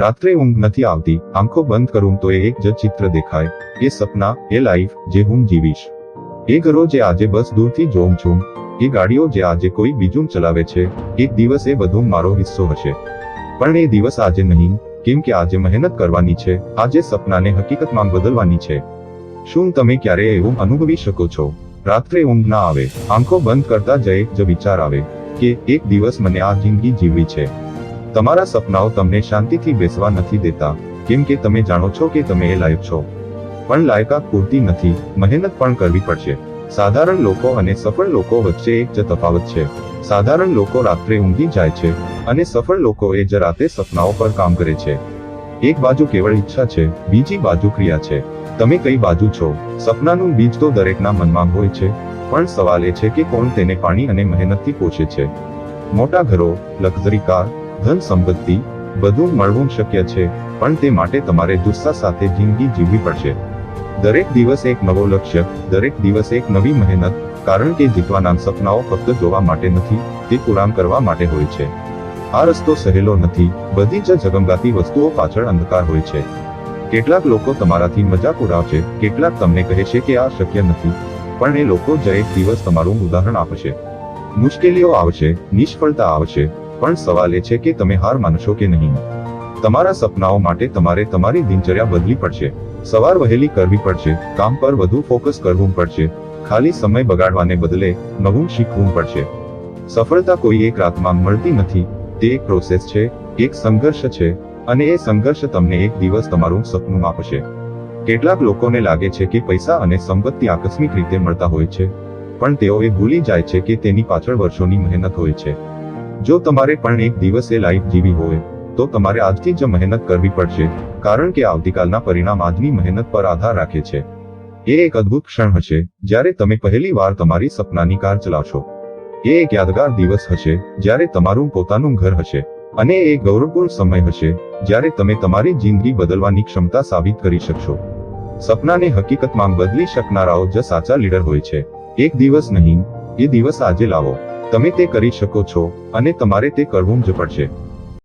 રાત્રે ઊંઘ નથી આવતી, આંખો બંધ કરું તો એક જ ચિત્ર દેખાય, એ સપના, એ લાઈફ જે હું જીવીશ, એ ઘરો જે આજે બસ દૂરથી જોઉં છું, એ ગાડીઓ જે આજે કોઈ બીજું ચલાવે છે, એક દિવસ એ બધું મારો હિસ્સો હશે. પણ એ દિવસ આજે નહીં, કેમ કે આજે મહેનત કરવાની છે, આજે સપનાને હકીકતમાં બદલવાની છે. શું તમે ક્યારેય એવું અનુભવી શકો છો? રાત્રે ઊંઘ ના આવે, આંખો બંધ કરતા જ એક જ વિચાર આવે કે એક દિવસ મને આ જિંદગી જીવવી છે. તમારા સપનાઓ તમને શાંતિથી બેસવા નથી દેતા, કેમ કે તમે જાણો છો કે તમે એ લાયક છો. પણ લાયકાત પૂરતી નથી, મહેનત પણ કરવી પડશે. સાધારણ લોકો અને સફળ લોકો વચ્ચે એક જ તફાવત છે. સાધારણ લોકો રાત્રે ઊંઘી જાય છે, અને સફળ લોકો એ જ રાતે સપનાઓ પર કામ કરે છે. એક બાજુ કેવળ ઈચ્છા છે, બીજી બાજુ ક્રિયા છે. તમે કઈ બાજુ છો? સપનાનું બીજ તો દરેકના મનમાં હોય છે, પણ સવાલ એ છે કે કોણ તેને પાણી અને મહેનતથી પોષે છે. મોટા ઘરો, લક્ઝરી કાર, ધન સંપત્તિ, બધું મળવું શક્ય છે, પણ તે માટે તમારે જુસ્સા સાથે જિંદગી જીવવી પડશે. દરેક દિવસ એક નવો લક્ષ્ય, દરેક દિવસ એક નવી મહેનત, કારણ કે જીતવાના સપનાઓ ફક્ત જોવા માટે નથી, તે પૂરા કરવા માટે હોય છે. આ રસ્તો સહેલો નથી, બધી જ ઝગમગાતી વસ્તુઓ પાછળ અંધકાર હોય છે. કેટલાક લોકો તમારાથી મજાક ઉડાવશે, કેટલાક તમને કહેશે કે આ શક્ય નથી, પણ એ લોકો જ એક દિવસ તમારું ઉદાહરણ આપશે. મુશ્કેલીઓ આવશે, નિષ્ફળતા આવશે, પણ સવાલ એ છે કે તમે હાર માનશો કે નહીં. તમારા સપનાઓ માટે તમારે તમારી દિનચર્યા બદલવી પડશે. સવાર વહેલી કરવી પડશે, કામ પર વધુ ફોકસ કરવું પડશે, ખાલી સમય બગાડવાને બદલે નવું શીખવું પડશે. સફળતા કોઈ એક રાતમાં મળતી નથી, તે એક પ્રોસેસ છે, એક સંઘર્ષ છે, અને એ સંઘર્ષ તમને એક દિવસ તમારું સપનું આપશે. કેટલાક લોકોને લાગે છે કે પૈસા અને સંપત્તિ આકસ્મિક રીતે મળતા હોય છે, પણ તેઓ એ ભૂલી જાય છે કે તેની પાછળ વર્ષોની મહેનત હોય છે. જો તમારે પણ એક દિવસ એ લાઈફ જીવી હોય, તો તમારે આજથી જ મહેનત કરવી પડશે, કારણ કે આવતીકાલના પરિણામ આજની મહેનત પર આધાર રાખે છે. એ એક અદ્ભુત ક્ષણ હશે, જ્યારે તમે પહેલી વાર તમારી સપનાની કાર ચલાવશો. એ એક યાદગાર દિવસ હશે, જ્યારે તમારું પોતાનું ઘર હશે. અને એ ગૌરવપૂર્ણ સમય હશે, જ્યારે તમે તમારી જિંદગી બદલવાની ક્ષમતા સાબિત કરી શકશો. સપનાને હકીકતમાં બદલી શકનારાઓ જ સાચા લીડર હોય છે. એક દિવસ નહીં, એ દિવસ આજે લાવો. તમે તે કરી શકો છો, અને તમારે તે કરવું જ પડશે.